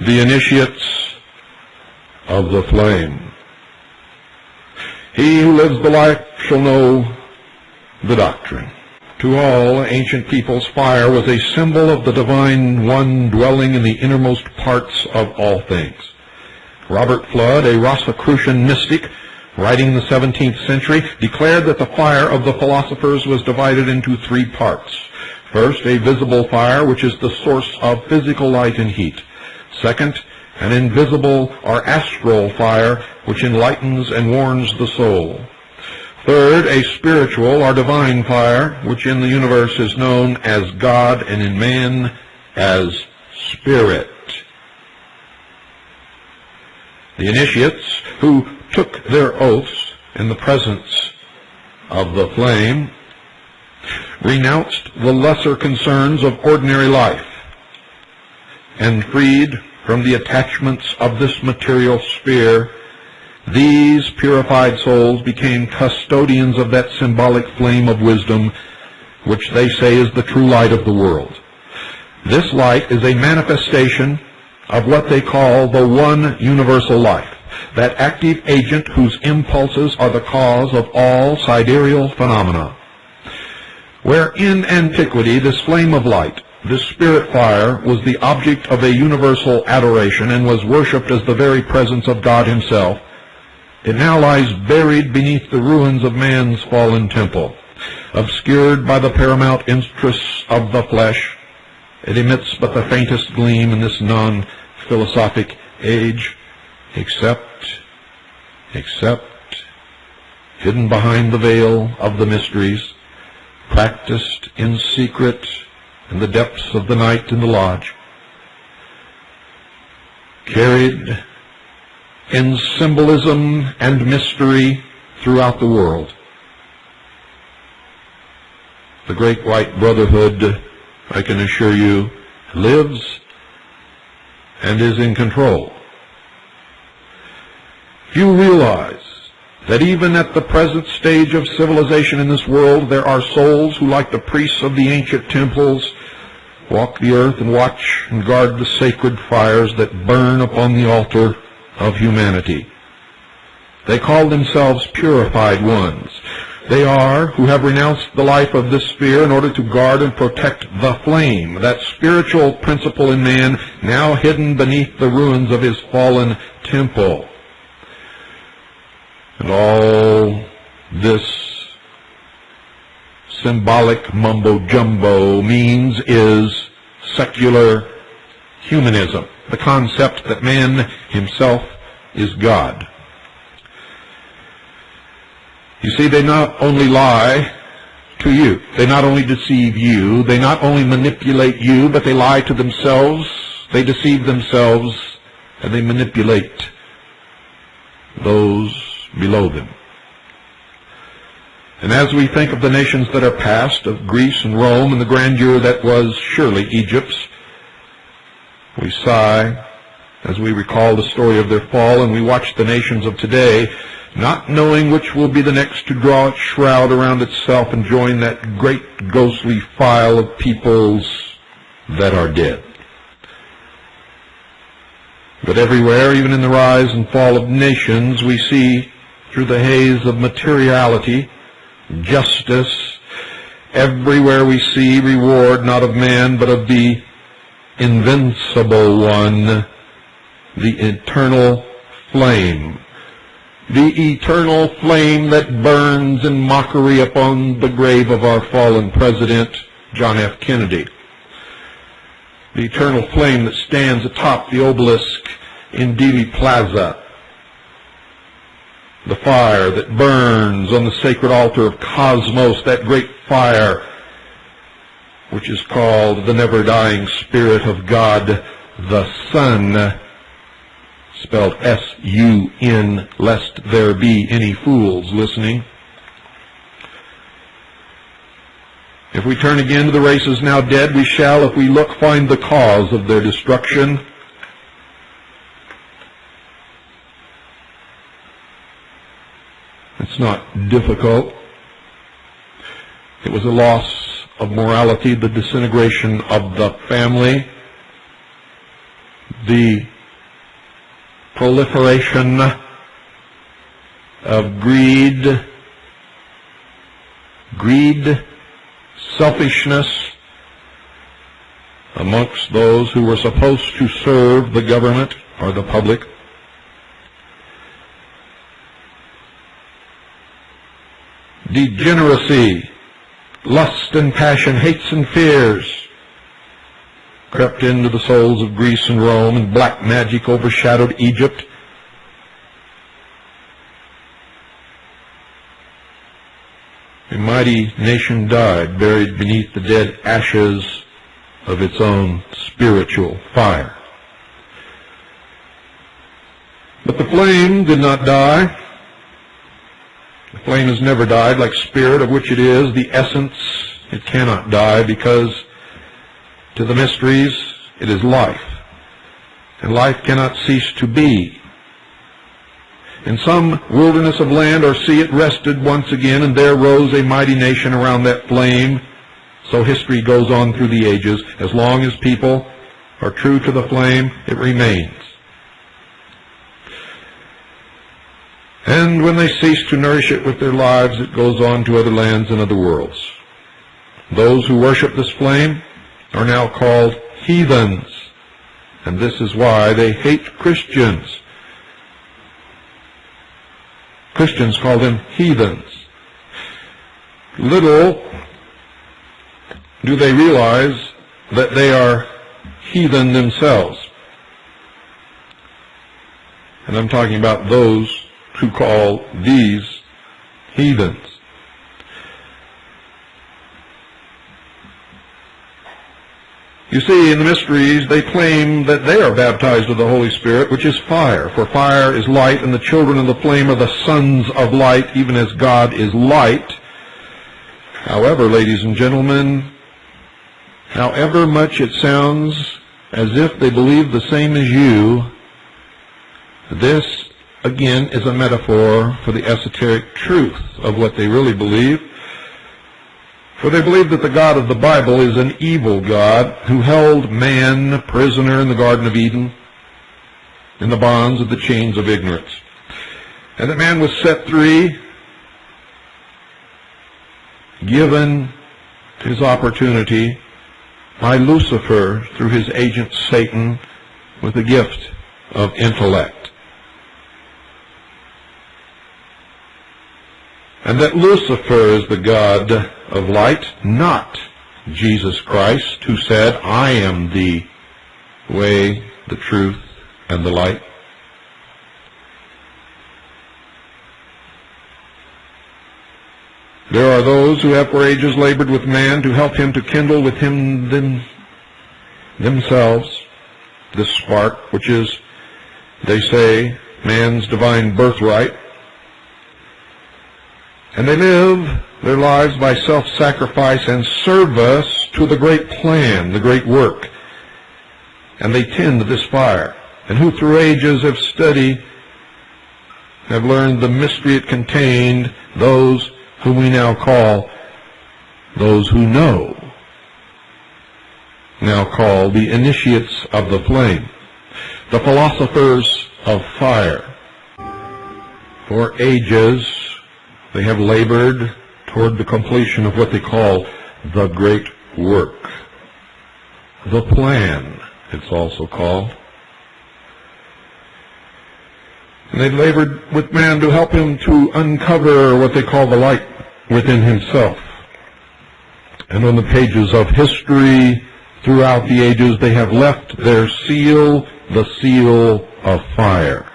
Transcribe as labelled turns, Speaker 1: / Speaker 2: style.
Speaker 1: the initiates of the flame. He who lives the life shall know the doctrine. To all ancient peoples, fire was a symbol of the divine one dwelling in the innermost parts of all things. Robert Flood, a Rosicrucian mystic, writing in the 17th century, declared that the fire of the philosophers was divided into three parts. First, a visible fire, which is the source of physical light and heat. Second, an invisible or astral fire, which enlightens and warms the soul. Third, a spiritual or divine fire, which in the universe is known as God and in man as Spirit. The initiates, who took their oaths in the presence of the flame, renounced the lesser concerns of ordinary life, and freed from the attachments of this material sphere, these purified souls became custodians of that symbolic flame of wisdom which they say is the true light of the world. This light is a manifestation of what they call the one universal life, that active agent whose impulses are the cause of all sidereal phenomena. Where in antiquity this flame of light, this spirit fire, was the object of a universal adoration and was worshipped as the very presence of God himself, it now lies buried beneath the ruins of man's fallen temple. Obscured by the paramount interests of the flesh, it emits but the faintest gleam in this non-philosophic age, except hidden behind the veil of the mysteries, practiced in secret in the depths of the night in the lodge, carried in symbolism and mystery throughout the world. The great white brotherhood, I can assure you, lives and is in control. Few realize that even at the present stage of civilization in this world, there are souls who, like the priests of the ancient temples, walk the earth and watch and guard the sacred fires that burn upon the altar of humanity. They call themselves purified ones. They are who have renounced the life of this sphere in order to guard and protect the flame, that spiritual principle in man now hidden beneath the ruins of his fallen temple. And all this symbolic mumbo-jumbo means is secular humanism, the concept that man himself is God. You see, they not only lie to you, they not only deceive you, they not only manipulate you, but they lie to themselves, they deceive themselves, and they manipulate those below them. And as we think of the nations that are past, of Greece and Rome and the grandeur that was surely Egypt's, we sigh as we recall the story of their fall, and we watch the nations of today, not knowing which will be the next to draw its shroud around itself and join that great ghostly file of peoples that are dead. But everywhere, even in the rise and fall of nations, we see through the haze of materiality, justice. Everywhere we see reward not of man, but of the invincible one, the eternal flame. The eternal flame that burns in mockery upon the grave of our fallen president, John F. Kennedy. The eternal flame that stands atop the obelisk in Dealey Plaza. The fire that burns on the sacred altar of Cosmos, that great fire which is called the never-dying Spirit of God, the Son, spelled S-U-N, lest there be any fools listening. If we turn again to the races now dead, we shall, if we look, find the cause of their destruction. It's not difficult. It was a loss of morality, the disintegration of the family, the proliferation of greed, selfishness amongst those who were supposed to serve the government or the public. Degeneracy, lust and passion, hates and fears crept into the souls of Greece and Rome, and black magic overshadowed Egypt. A mighty nation died, buried beneath the dead ashes of its own spiritual fire. But the flame did not die. The flame has never died, like spirit, of which it is the essence. It cannot die, because to the mysteries it is life, and life cannot cease to be. In some wilderness of land or sea it rested once again, and there rose a mighty nation around that flame. So history goes on through the ages. As long as people are true to the flame, it remains. And when they cease to nourish it with their lives, it goes on to other lands and other worlds. Those who worship this flame are now called heathens, and this is why they hate Christians. Christians call them heathens. Little do they realize that they are heathen themselves. And I'm talking about those who call these heathens. You see, in the mysteries, they claim that they are baptized with the Holy Spirit, which is fire. For fire is light, and the children of the flame are the sons of light, even as God is light. However, ladies and gentlemen, however much it sounds as if they believe the same as you, this, again, is a metaphor for the esoteric truth of what they really believe. For they believe that the God of the Bible is an evil God who held man prisoner in the Garden of Eden in the bonds of the chains of ignorance. And that man was set free, given his opportunity by Lucifer through his agent Satan with the gift of intellect. And that Lucifer is the God of light, not Jesus Christ, who said, I am the way, the truth, and the light. There are those who have for ages labored with man to help him to kindle with him themselves this spark, which is, they say, man's divine birthright. And they live their lives by self-sacrifice and service to the great plan, the great work. And they tend to this fire, and who through ages have studied, have learned the mystery it contained, those whom we now call, those who know, now called the initiates of the flame, the philosophers of fire. For ages they have labored toward the completion of what they call the great work. The plan, it's also called. And they've labored with man to help him to uncover what they call the light within himself. And on the pages of history throughout the ages, they have left their seal, the seal of fire.